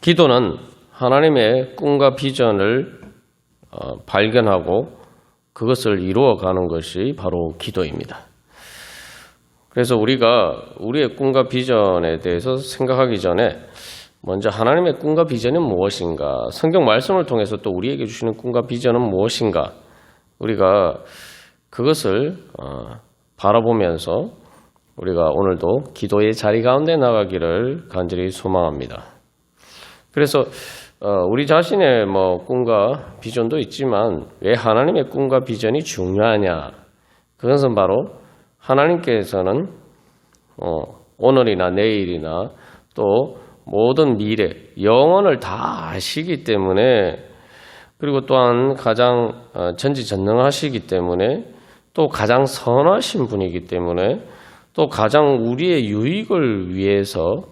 기도는 하나님의 꿈과 비전을 발견하고 그것을 이루어가는 것이 바로 기도입니다. 그래서 우리가 우리의 꿈과 비전에 대해서 생각하기 전에 먼저 하나님의 꿈과 비전은 무엇인가, 성경 말씀을 통해서 또 우리에게 주시는 꿈과 비전은 무엇인가, 우리가 그것을 바라보면서 우리가 오늘도 기도의 자리 가운데 나가기를 간절히 소망합니다. 그래서 우리 자신의 꿈과 비전도 있지만 왜 하나님의 꿈과 비전이 중요하냐? 그것은 바로 하나님께서는 오늘이나 내일이나 또 모든 미래, 영원을 다 아시기 때문에, 그리고 또한 가장 전지전능하시기 때문에, 또 가장 선하신 분이기 때문에, 또 가장 우리의 유익을 위해서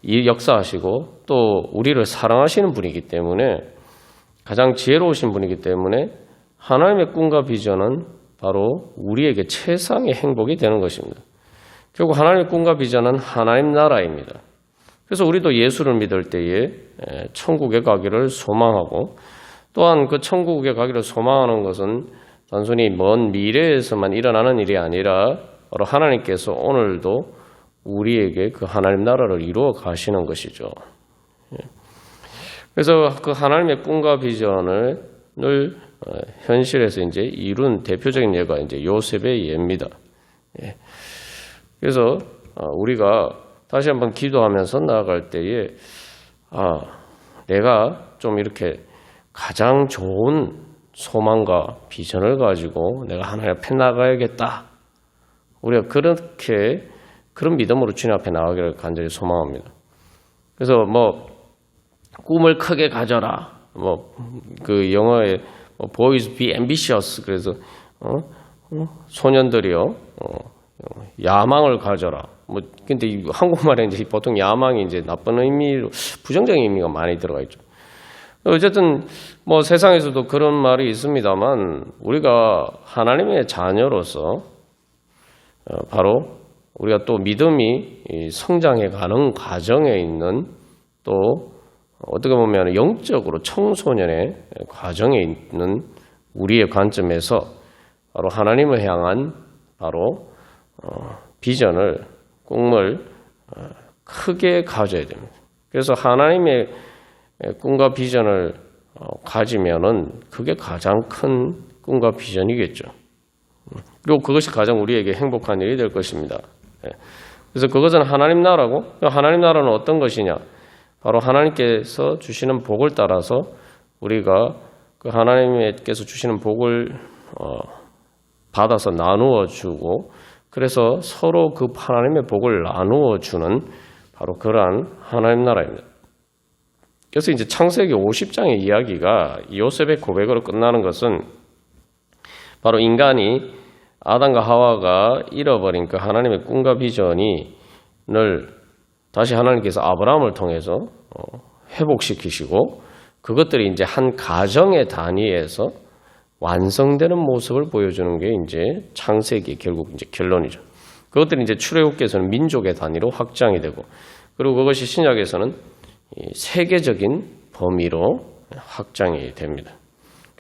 역사하시고 또 우리를 사랑하시는 분이기 때문에, 가장 지혜로우신 분이기 때문에 하나님의 꿈과 비전은 바로 우리에게 최상의 행복이 되는 것입니다. 결국 하나님의 꿈과 비전은 하나님 나라입니다. 그래서 우리도 예수를 믿을 때에 천국에 가기를 소망하고, 또한 그 천국에 가기를 소망하는 것은 단순히 먼 미래에서만 일어나는 일이 아니라 바로 하나님께서 오늘도 우리에게 그 하나님 나라를 이루어 가시는 것이죠. 그래서 그 하나님의 꿈과 비전을 현실에서 이제 이룬 대표적인 예가 이제 요셉의 예입니다. 그래서 우리가 다시 한번 기도하면서 나아갈 때에 내가 좀 이렇게 가장 좋은 소망과 비전을 가지고 내가 하나님 앞에 나가야겠다. 우리가 그런 믿음으로 주님 앞에 나가기를 간절히 소망합니다. 그래서 꿈을 크게 가져라. 그 영어에 boys be ambitious. 그래서 소년들이요 야망을 가져라. 근데 한국말에 이제 보통 야망이 이제 나쁜 의미로 부정적인 의미가 많이 들어가 있죠. 어쨌든 세상에서도 그런 말이 있습니다만, 우리가 하나님의 자녀로서 바로 우리가 또 믿음이 성장해 가는 과정에 있는, 또 어떻게 보면 영적으로 청소년의 과정에 있는 우리의 관점에서 바로 하나님을 향한 바로 비전을, 꿈을 크게 가져야 됩니다. 그래서 하나님의 꿈과 비전을 가지면은 그게 가장 큰 꿈과 비전이겠죠. 그리고 그것이 가장 우리에게 행복한 일이 될 것입니다. 그래서 그것은 하나님 나라고, 하나님 나라는 어떤 것이냐? 바로 하나님께서 주시는 복을 따라서 우리가 그 하나님께서 주시는 복을 받아서 나누어 주고, 그래서 서로 그 하나님의 복을 나누어 주는 바로 그러한 하나님 나라입니다. 그래서 이제 창세기 50장의 이야기가 요셉의 고백으로 끝나는 것은 바로 인간이 아담과 하와가 잃어버린 그 하나님의 꿈과 비전을 다시 하나님께서 아브라함을 통해서 회복시키시고, 그것들이 이제 한 가정의 단위에서 완성되는 모습을 보여주는 게 이제 창세기 결국 이제 결론이죠. 그것들이 이제 출애굽기에서는 민족의 단위로 확장이 되고, 그리고 그것이 신약에서는 세계적인 범위로 확장이 됩니다.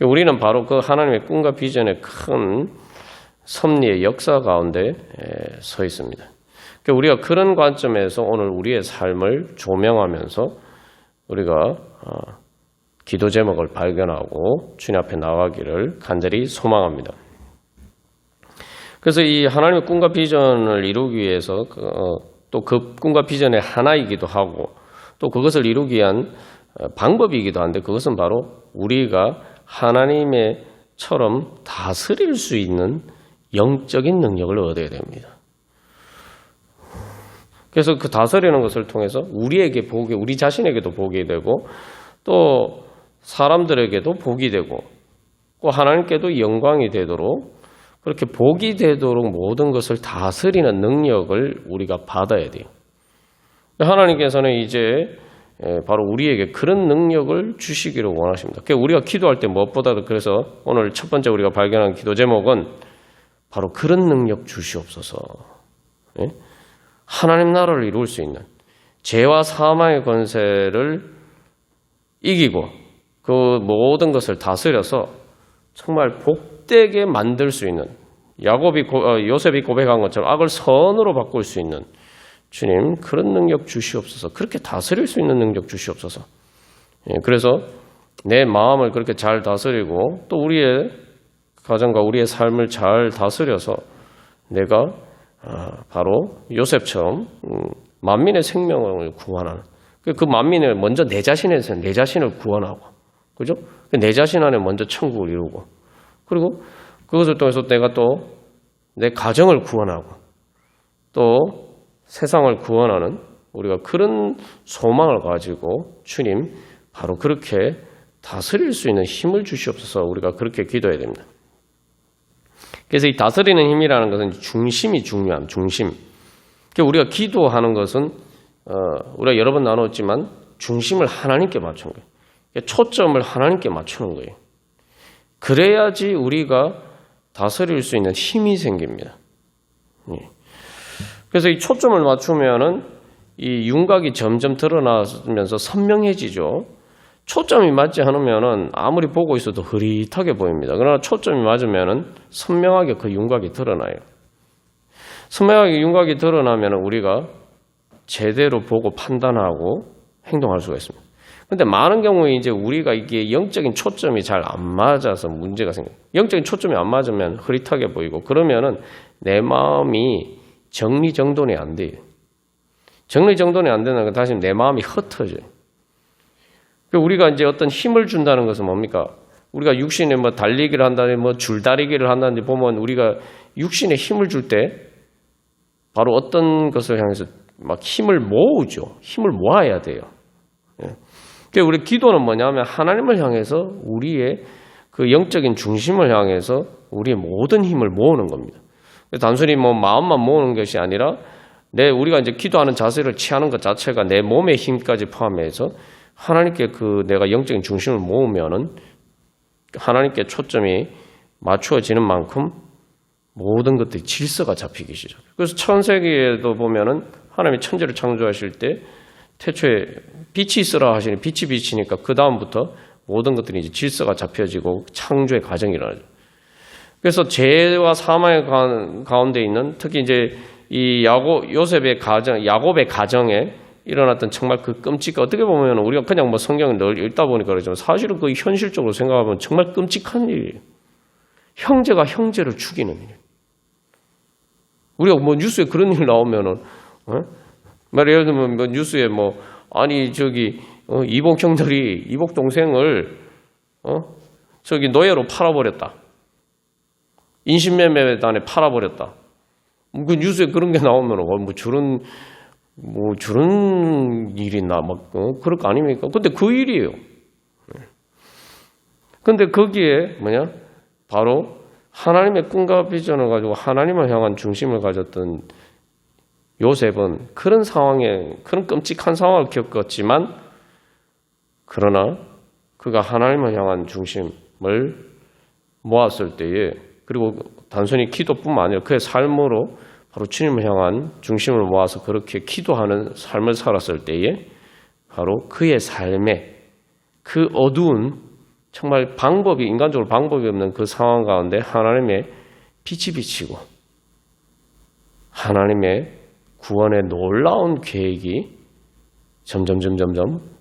우리는 바로 그 하나님의 꿈과 비전의 큰 섭리의 역사 가운데 서 있습니다. 우리가 그런 관점에서 오늘 우리의 삶을 조명하면서 우리가 기도 제목을 발견하고 주님 앞에 나가기를 간절히 소망합니다. 그래서 이 하나님의 꿈과 비전을 이루기 위해서 또 그 꿈과 비전의 하나이기도 하고, 또 그것을 이루기 위한 방법이기도 한데, 그것은 바로 우리가 하나님처럼 다스릴 수 있는 영적인 능력을 얻어야 됩니다. 그래서 그 다스리는 것을 통해서 우리 자신에게도 복이 되고, 또 사람들에게도 복이 되고, 또 하나님께도 영광이 되도록, 그렇게 복이 되도록 모든 것을 다스리는 능력을 우리가 받아야 돼요. 하나님께서는 이제 바로 우리에게 그런 능력을 주시기를 원하십니다. 우리가 기도할 때 무엇보다도, 그래서 오늘 첫 번째 우리가 발견한 기도 제목은 바로 그런 능력 주시옵소서. 하나님 나라를 이룰 수 있는, 죄와 사망의 권세를 이기고 그 모든 것을 다스려서 정말 복되게 만들 수 있는 요셉이 고백한 것처럼 악을 선으로 바꿀 수 있는 주님 그런 능력 주시옵소서. 그렇게 다스릴 수 있는 능력 주시옵소서. 그래서 내 마음을 그렇게 잘 다스리고 또 우리의 가정과 우리의 삶을 잘 다스려서 내가 바로 요셉처럼 만민의 생명을 구원하는 그 만민을 먼저 내 자신에서 내 자신을 구원하고 그죠? 내 자신 안에 먼저 천국을 이루고 그리고 그것을 통해서 내가 또 내 가정을 구원하고 또 세상을 구원하는 우리가 그런 소망을 가지고 주님 바로 그렇게 다스릴 수 있는 힘을 주시옵소서. 우리가 그렇게 기도해야 됩니다. 그래서 이 다스리는 힘이라는 것은 중심이 중요한 중심. 우리가 기도하는 것은 우리가 여러 번 나눴지만 중심을 하나님께 맞추는 거예요. 초점을 하나님께 맞추는 거예요. 그래야지 우리가 다스릴 수 있는 힘이 생깁니다. 그래서 이 초점을 맞추면은 이 윤곽이 점점 드러나면서 선명해지죠. 초점이 맞지 않으면은 아무리 보고 있어도 흐릿하게 보입니다. 그러나 초점이 맞으면은 선명하게 그 윤곽이 드러나요. 선명하게 윤곽이 드러나면은 우리가 제대로 보고 판단하고 행동할 수가 있습니다. 근데 많은 경우에 이제 우리가 이게 영적인 초점이 잘 안 맞아서 문제가 생겨요. 영적인 초점이 안 맞으면 흐릿하게 보이고 그러면은 내 마음이 정리정돈이 안 돼요. 정리정돈이 안 되는 건 다시 내 마음이 흩어져요. 우리가 이제 어떤 힘을 준다는 것은 뭡니까? 우리가 육신에 뭐 달리기를 한다든지 뭐 줄다리기를 한다든지 보면 우리가 육신에 힘을 줄 때 바로 어떤 것을 향해서 막 힘을 모으죠. 힘을 모아야 돼요. 그러니까 우리 기도는 뭐냐면 하나님을 향해서 우리의 그 영적인 중심을 향해서 우리의 모든 힘을 모으는 겁니다. 단순히 뭐 마음만 모으는 것이 아니라 우리가 이제 기도하는 자세를 취하는 것 자체가 내 몸의 힘까지 포함해서 하나님께 그 내가 영적인 중심을 모으면은 하나님께 초점이 맞추어지는 만큼 모든 것들이 질서가 잡히기 시작해요. 그래서 창세기에도 보면은 하나님이 천지를 창조하실 때 태초에 빛이 있으라 하시니 빛이 비치니까 그 다음부터 모든 것들이 이제 질서가 잡혀지고 창조의 과정이 일어나죠. 그래서 죄와 사망의 가운데 있는 특히 이제 이 요셉의 가정, 야곱의 가정에 일어났던 정말 그 끔찍한 어떻게 보면 우리가 그냥 뭐 성경을 늘 읽다 보니까 그러지만 사실은 그 현실적으로 생각하면 정말 끔찍한 일이에요. 형제가 형제를 죽이는 일. 우리가 뭐 뉴스에 그런 일 나오면은 예를 들면 뭐 뉴스에 뭐 아니 이복 형들이 이복 동생을 저기 노예로 팔아버렸다. 인신매매단에 팔아버렸다. 그 뉴스에 그런 게 나오면은 저런 일이 있나 그럴 거 아닙니까? 근데 그 일이에요. 근데 거기에 바로 하나님의 꿈과 비전을 가지고 하나님을 향한 중심을 가졌던 요셉은 그런 상황에 그런 끔찍한 상황을 겪었지만 그러나 그가 하나님을 향한 중심을 모았을 때에 그리고 단순히 기도뿐만 아니라 그의 삶으로 바로 주님을 향한 중심을 모아서 그렇게 기도하는 삶을 살았을 때에 바로 그의 삶에 그 어두운 정말 인간적으로 방법이 없는 그 상황 가운데 하나님의 빛이 비치고 하나님의 구원의 놀라운 계획이 점점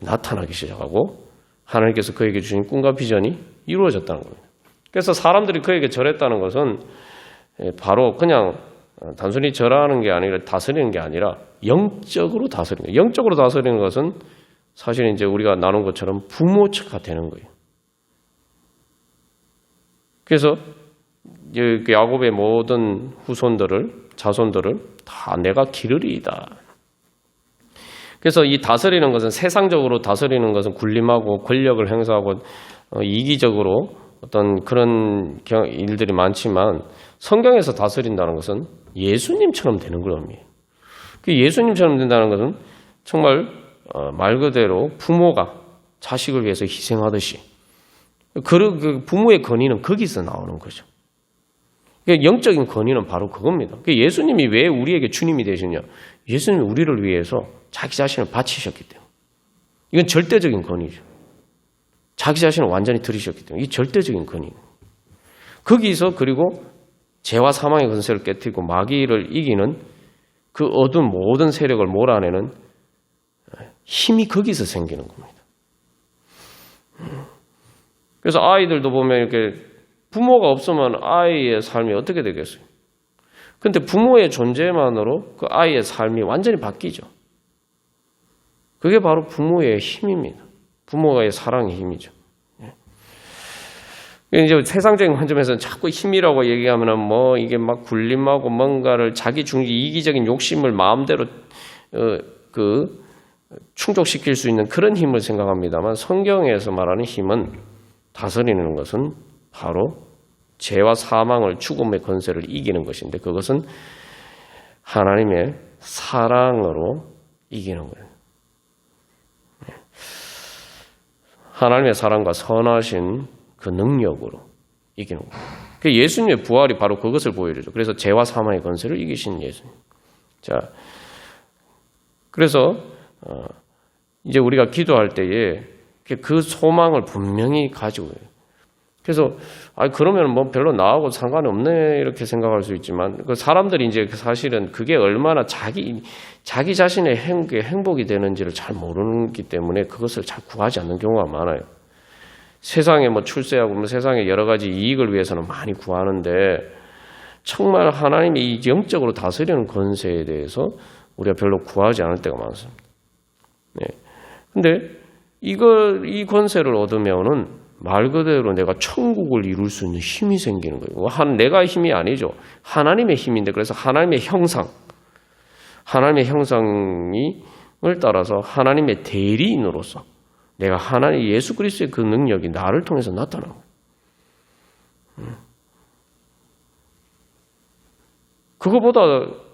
나타나기 시작하고 하나님께서 그에게 주신 꿈과 비전이 이루어졌다는 겁니다. 그래서 사람들이 그에게 절했다는 것은 바로 그냥 단순히 절하는 게 아니라 다스리는 게 아니라 영적으로 다스리는 거예요. 영적으로 다스리는 것은 사실 이제 우리가 나눈 것처럼 부모처가 되는 거예요. 그래서 야곱의 모든 자손들을 다 내가 기르리이다. 그래서 이 다스리는 것은 세상적으로 다스리는 것은 군림하고 권력을 행사하고 이기적으로 어떤 그런 일들이 많지만 성경에서 다스린다는 것은 예수님처럼 되는 겁니다. 예수님처럼 된다는 것은 정말 말 그대로 부모가 자식을 위해서 희생하듯이 그 부모의 권위는 거기서 나오는 거죠. 영적인 권위는 바로 그겁니다. 예수님이 왜 우리에게 주님이 되시냐? 예수님이 우리를 위해서 자기 자신을 바치셨기 때문에. 이건 절대적인 권위죠. 자기 자신을 완전히 들이셨기 때문에. 이 절대적인 권위. 거기서 그리고 죄와 사망의 권세를 깨뜨리고 마귀를 이기는 그 어두운 모든 세력을 몰아내는 힘이 거기서 생기는 겁니다. 그래서 아이들도 보면 이렇게 부모가 없으면 아이의 삶이 어떻게 되겠어요? 근데 부모의 존재만으로 그 아이의 삶이 완전히 바뀌죠. 그게 바로 부모의 힘입니다. 부모의 사랑의 힘이죠. 이제 세상적인 관점에서는 자꾸 힘이라고 얘기하면은 뭐 이게 막 굴림하고 뭔가를 자기 이기적인 욕심을 마음대로 충족시킬 수 있는 그런 힘을 생각합니다만 성경에서 말하는 힘은 다스리는 것은 바로 죄와 사망을 죽음의 권세를 이기는 것인데 그것은 하나님의 사랑으로 이기는 거예요. 하나님의 사랑과 선하신 그 능력으로 이기는 거예요. 예수님의 부활이 바로 그것을 보여주죠. 그래서 죄와 사망의 권세를 이기신 예수님. 자, 그래서 이제 우리가 기도할 때에 그 소망을 분명히 가지고 해요. 그래서 그러면 뭐 별로 나하고 상관이 없네 이렇게 생각할 수 있지만 그 사람들이 이제 사실은 그게 얼마나 자기 자신의 행복이 되는지를 잘 모르기 때문에 그것을 잘 구하지 않는 경우가 많아요. 세상에 뭐 출세하고 뭐 세상에 여러 가지 이익을 위해서는 많이 구하는데 정말 하나님이 이 영적으로 다스리는 권세에 대해서 우리가 별로 구하지 않을 때가 많습니다. 네. 근데 이 권세를 얻으면은 말 그대로 내가 천국을 이룰 수 있는 힘이 생기는 거예요. 내가 힘이 아니죠. 하나님의 힘인데 그래서 하나님의 형상을 따라서 하나님의 대리인으로서 내가 하나님 예수 그리스도의 그 능력이 나를 통해서 나타나는 거예요. 그거보다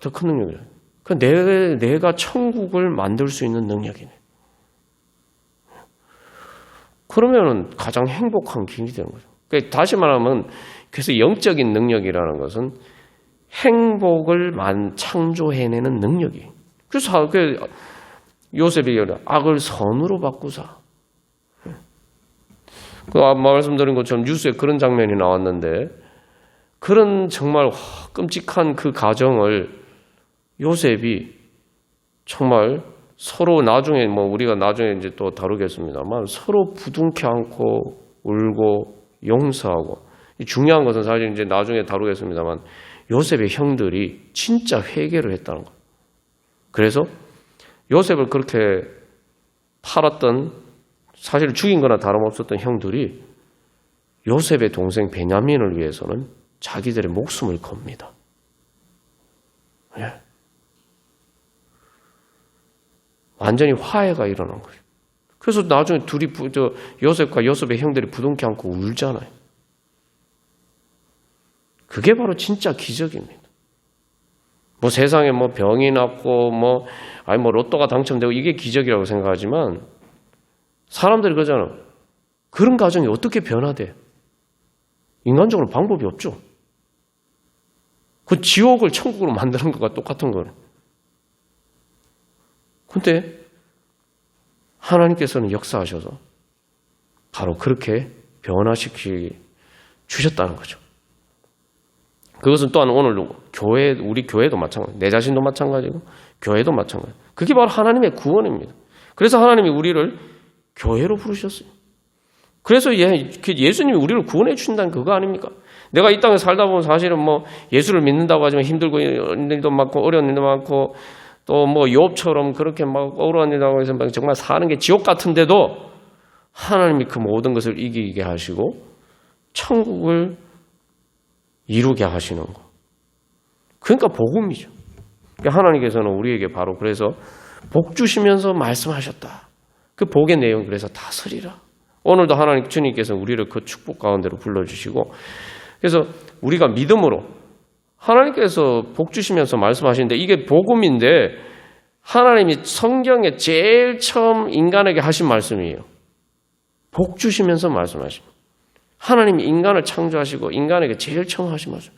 더 큰 능력이에요. 내가 천국을 만들 수 있는 능력이네. 그러면은 가장 행복한 길이 되는 거죠. 그러니까 다시 말하면 그래서 영적인 능력이라는 것은 행복을 창조해내는 능력이에요. 그래서 요셉이 악을 선으로 바꾸사. 말씀드린 것처럼 뉴스에 그런 장면이 나왔는데 그런 정말 끔찍한 그 가정을 요셉이 정말 서로 나중에 우리가 나중에 이제 또 다루겠습니다만 서로 부둥켜 안고 울고 용서하고 중요한 것은 사실 이제 나중에 다루겠습니다만 요셉의 형들이 진짜 회개를 했다는 거예요. 그래서 요셉을 그렇게 팔았던 사실 죽인 거나 다름없었던 형들이 요셉의 동생 베냐민을 위해서는 자기들의 목숨을 겁니다. 예. 완전히 화해가 일어난 거예요. 그래서 나중에 요셉과 요셉의 형들이 부둥켜 안고 울잖아요. 그게 바로 진짜 기적입니다. 세상에 병이 났고 로또가 당첨되고 이게 기적이라고 생각하지만 사람들이 그러잖아요. 그런 가정이 어떻게 변화돼? 인간적으로 방법이 없죠. 그 지옥을 천국으로 만드는 것과 똑같은 거예요. 근데 하나님께서는 역사하셔서 바로 그렇게 변화시키 주셨다는 거죠. 그것은 또한 오늘 우리 교회도 마찬가지고 내 자신도 마찬가지고 교회도 마찬가지고 그게 바로 하나님의 구원입니다. 그래서 하나님이 우리를 교회로 부르셨어요. 그래서 예수님이 우리를 구원해 주신다는 그거 아닙니까? 내가 이 땅에 살다 보면 사실은 예수를 믿는다고 하지만 힘들고 일도 많고 어려운 일도 많고 또 욥처럼 그렇게 어려운 일이라고 해서 정말 사는 게 지옥 같은데도 하나님이 그 모든 것을 이기게 하시고 천국을 이루게 하시는 거. 그러니까 복음이죠. 하나님께서는 우리에게 바로 그래서 복 주시면서 말씀하셨다. 그 복의 내용 그래서 다스리라. 오늘도 하나님 주님께서 우리를 그 축복 가운데로 불러주시고 그래서 우리가 믿음으로 하나님께서 복 주시면서 말씀하시는데 이게 복음인데 하나님이 성경에 제일 처음 인간에게 하신 말씀이에요. 복 주시면서 말씀하십니다. 하나님이 인간을 창조하시고 인간에게 제일 처음 하신 말씀.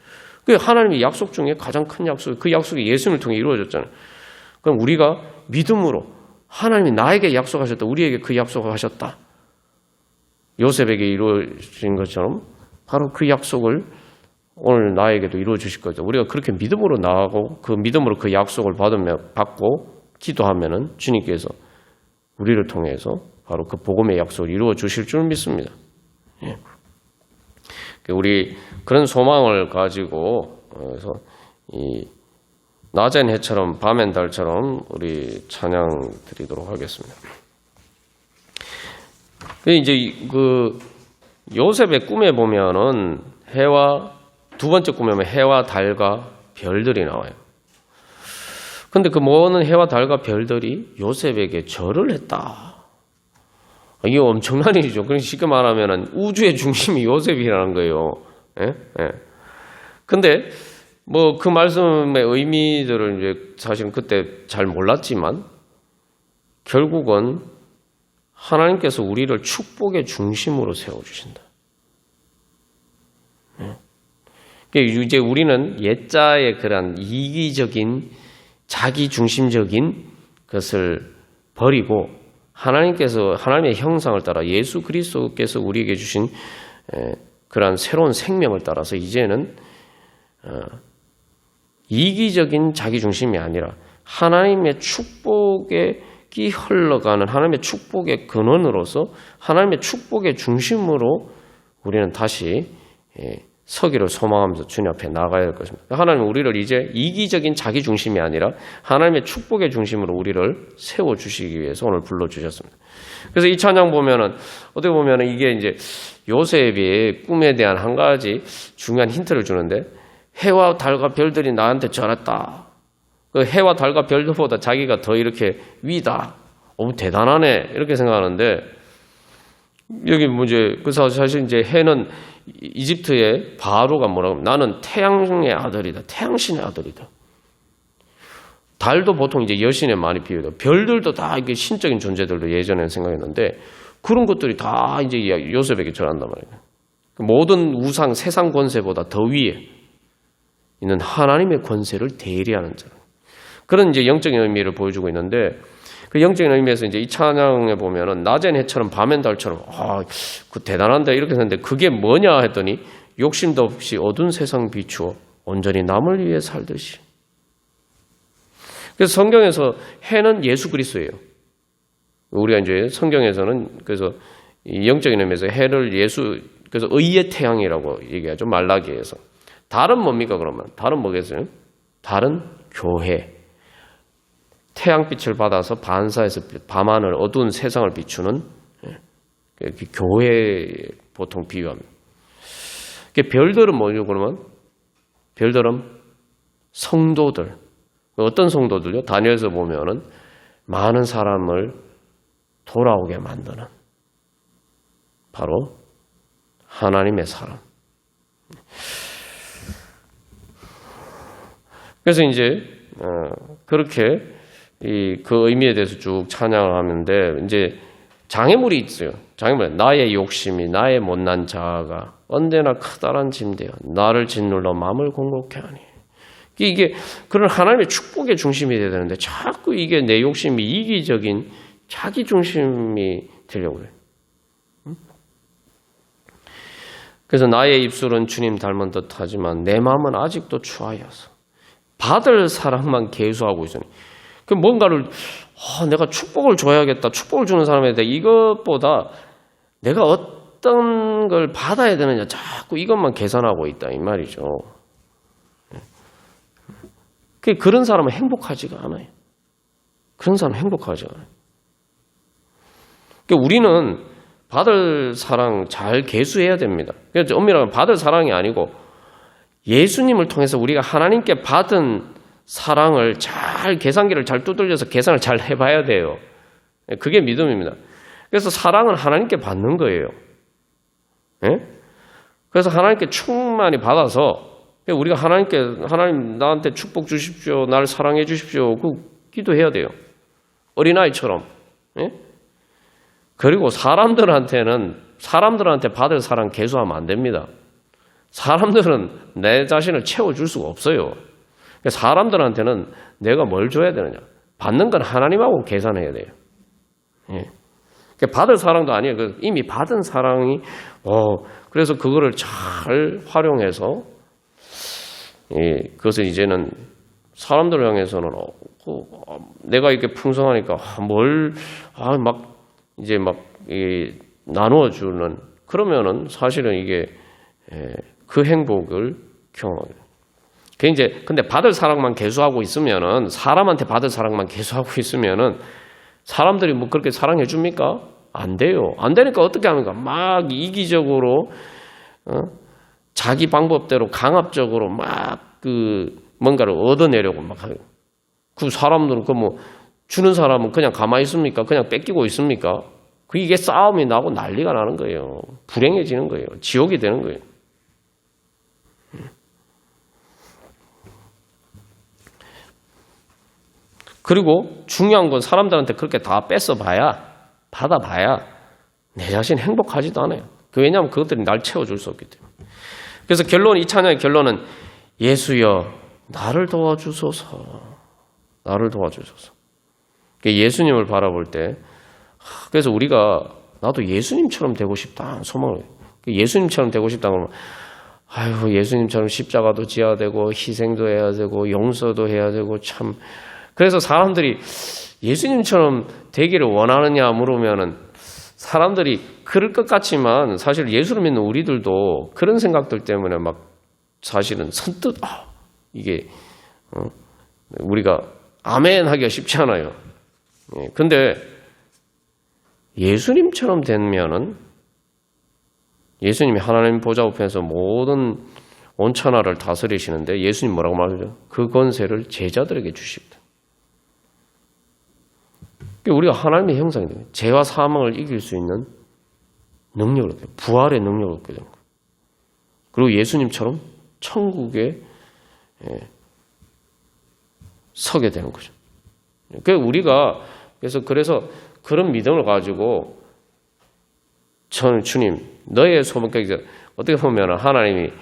그 하나님의 약속 중에 가장 큰 약속, 그 약속이 예수님을 통해 이루어졌잖아요. 그럼 우리가 믿음으로 하나님이 나에게 약속하셨다, 우리에게 그 약속을 하셨다, 요셉에게 이루어진 것처럼 바로 그 약속을 오늘 나에게도 이루어 주실 거죠. 우리가 그렇게 믿음으로 나아가고 그 믿음으로 그 약속을 받고 기도하면은 주님께서 우리를 통해서 바로 그 복음의 약속을 이루어 주실 줄 믿습니다. 예. 우리 그런 소망을 가지고 그래서 이 낮엔 해처럼 밤엔 달처럼 우리 찬양 드리도록 하겠습니다. 이제 그 요셉의 꿈에 보면은 두 번째 꿈에 보면 해와 달과 별들이 나와요. 근데 그 모든 해와 달과 별들이 요셉에게 절을 했다. 이게 엄청난 일이죠. 그러니까 쉽게 말하면은 우주의 중심이 요셉이라는 거예요. 예? 예. 근데 뭐 그 말씀의 의미들을 이제 사실은 그때 잘 몰랐지만 결국은 하나님께서 우리를 축복의 중심으로 세워주신다. 이제 우리는 옛자의 그런 이기적인 자기중심적인 것을 버리고 하나님의 형상을 따라 예수 그리스도께서 우리에게 주신 그러한 새로운 생명을 따라서 이제는 이기적인 자기중심이 아니라 하나님의 축복에 흘러가는 하나님의 축복의 근원으로서 하나님의 축복의 중심으로 우리는 다시 서기를 소망하면서 주님 앞에 나가야 될 것입니다. 하나님은 우리를 이제 이기적인 자기 중심이 아니라 하나님의 축복의 중심으로 우리를 세워주시기 위해서 오늘 불러주셨습니다. 그래서 이 찬양 보면은 어떻게 보면은 이게 이제 요셉의 꿈에 대한 한 가지 중요한 힌트를 주는데 해와 달과 별들이 나한테 절했다. 그 해와 달과 별들보다 자기가 더 이렇게 위다. 대단하네. 이렇게 생각하는데 여기 그래서 사실 이제 해는 이집트의 바로가 뭐라고 하면 나는 태양의 아들이다. 태양신의 아들이다. 달도 보통 이제 여신에 많이 비유돼요. 별들도 다 이게 신적인 존재들도 예전에는 생각했는데 그런 것들이 다 이제 요셉에게 절한단 말이에요. 모든 우상, 세상 권세보다 더 위에 있는 하나님의 권세를 대리하는 자. 그런 이제 영적인 의미를 보여주고 있는데 그 영적인 의미에서 이제 이 찬양에 보면은 낮엔 해처럼 밤엔 달처럼 그 대단한데 이렇게 했는데 그게 뭐냐 했더니 욕심도 없이 어두운 세상 비추어 온전히 남을 위해 살듯이. 그래서 성경에서 해는 예수 그리스도예요. 우리가 이제 성경에서는 그래서 이 영적인 의미에서 해를 그래서 의의 태양이라고 얘기하죠. 말라기에서. 달은 뭡니까 그러면? 달은 뭐겠어요? 달은 교회. 태양빛을 받아서 반사해서 밤하늘 어두운 세상을 비추는 교회에 보통 비유합니다. 별들은 뭐죠 그러면? 별들은 성도들. 어떤 성도들요? 다니엘서 보면은 많은 사람을 돌아오게 만드는 바로 하나님의 사람. 그래서 이제 그렇게 그 의미에 대해서 쭉 찬양을 하는데 이제 장애물이 있어요. 장애물. 나의 욕심이 나의 못난 자아가 언제나 커다란 짐되어 나를 짓눌러 마음을 공곡해 하니. 이게 그런 하나님의 축복의 중심이 되어야 되는데 자꾸 이게 내 욕심이 이기적인 자기 중심이 되려고 해요. 그래서 나의 입술은 주님 닮은 듯하지만 내 마음은 아직도 추하여서 받을 사람만 계수하고 있으니 그 뭔가를 내가 축복을 줘야겠다. 축복을 주는 사람에 대해 이것보다 내가 어떤 걸 받아야 되느냐 자꾸 이것만 계산하고 있다 이 말이죠. 그런 사람은 행복하지가 않아요. 그런 사람은 행복하지가 않아요. 우리는 받을 사랑 잘 계수해야 됩니다. 그래서 엄밀하게 받을 사랑이 아니고 예수님을 통해서 우리가 하나님께 받은 사랑을 잘 계산기를 잘 두들려서 계산을 잘 해봐야 돼요. 그게 믿음입니다. 그래서 사랑은 하나님께 받는 거예요. 예? 그래서 하나님께 충만히 받아서 우리가 하나님 나한테 축복 주십시오. 나를 사랑해 주십시오. 그 기도해야 돼요. 어린아이처럼. 예? 그리고 사람들한테 받을 사랑 계수하면 안 됩니다. 사람들은 내 자신을 채워줄 수가 없어요. 사람들한테는 내가 뭘 줘야 되느냐. 받는 건 하나님하고 계산해야 돼요. 예. 받을 사랑도 아니에요. 이미 받은 사랑이, 그래서 그거를 잘 활용해서, 그것을 이제는 사람들을 향해서는, 내가 이렇게 풍성하니까, 나누어주는, 그러면은 사실은 이게, 그 행복을 경험해요. 근데 받을 사랑만 계수하고 있으면은, 사람한테 받을 사랑만 계수하고 있으면은, 사람들이 뭐 그렇게 사랑해 줍니까? 안 돼요. 안 되니까 어떻게 합니까? 막 이기적으로, 자기 방법대로 강압적으로 뭔가를 얻어내려고 막 하요. 그 사람들은 주는 사람은 그냥 가만히 있습니까? 그냥 뺏기고 있습니까? 이게 싸움이 나고 난리가 나는 거예요. 불행해지는 거예요. 지옥이 되는 거예요. 그리고 중요한 건 사람들한테 그렇게 다 받아봐야 내 자신 행복하지도 않아요. 왜냐하면 그것들이 날 채워줄 수 없기 때문에. 그래서 이 찬양의 결론은 예수여 나를 도와주소서. 나를 도와주소서. 예수님을 바라볼 때 그래서 우리가 나도 예수님처럼 되고 싶다 소망을 예수님처럼 되고 싶다 그러면 예수님처럼 십자가도 지어야 되고 희생도 해야 되고 용서도 해야 되고 참 그래서 사람들이 예수님처럼 되기를 원하느냐 물으면은 사람들이 그럴 것 같지만 사실 예수를 믿는 우리들도 그런 생각들 때문에 사실은 선뜻 이게 우리가 아멘 하기가 쉽지 않아요. 근데 예수님처럼 되면은 예수님이 하나님 보좌 우편에서 모든 온 천하를 다스리시는데 예수님 뭐라고 말하죠? 그 권세를 제자들에게 주십니다. 우리가 하나님의 형상이 돼요. 죄와 사망을 이길 수 있는 능력을 얻게 돼요. 부활의 능력을 얻게 되는 거예요. 그리고 예수님처럼 천국에 서게 되는 거죠. 우리가 그래서 그런 믿음을 가지고 저는 주님 너의 소원 어떻게 보면 하나님이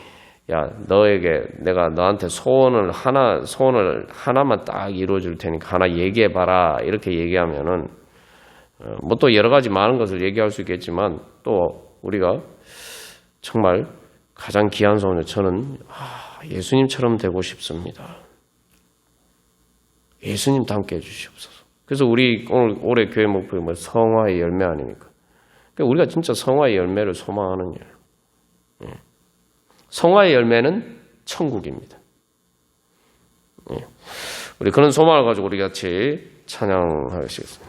너에게 내가 너한테 소원을 하나만 딱 이루어 줄 테니까 하나 얘기해 봐라 이렇게 얘기하면은 또 여러 가지 많은 것을 얘기할 수 있겠지만 또 우리가 정말 가장 귀한 소원은 저는 예수님처럼 되고 싶습니다. 예수님 닮게 해주시옵소서. 그래서 우리 올해 교회 목표가 성화의 열매 아닙니까? 우리가 진짜 성화의 열매를 소망하는 일. 성화의 열매는 천국입니다. 우리 그런 소망을 가지고 우리 같이 찬양하시겠습니다.